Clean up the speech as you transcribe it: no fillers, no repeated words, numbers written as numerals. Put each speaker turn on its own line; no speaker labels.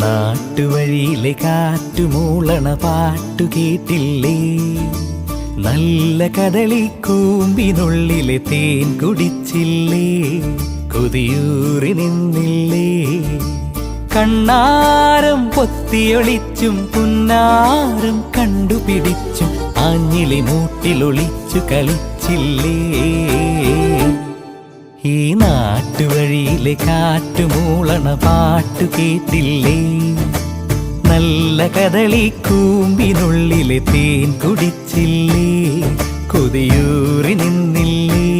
നാട്ടുവഴിയിലെ കാറ്റുമൂളണ പാട്ടു കേട്ടില്ലേ? നല്ല കദളിക്കൂമ്പിനുള്ളിലെ തേൻ കുടിച്ചില്ലേ? കൊതിയൂറി നിന്നില്ലേ? കണ്ണാരം പൊത്തിയൊളിച്ചും പുന്നാരം കണ്ടുപിടിച്ചും ആഞ്ഞിലി മൂട്ടിലൊളിച്ചു കളിച്ചില്ലേ? ഈ നാട്ടുവഴിയിലെ കാറ്റുമൂളണ പാട്ടു കേട്ടില്ലേ? നല്ല കദളിക്കൂമ്പിനുള്ളിലെ തേൻ കുടിച്ചില്ലേ? കൊതിയൂറി നിന്നില്ലേ?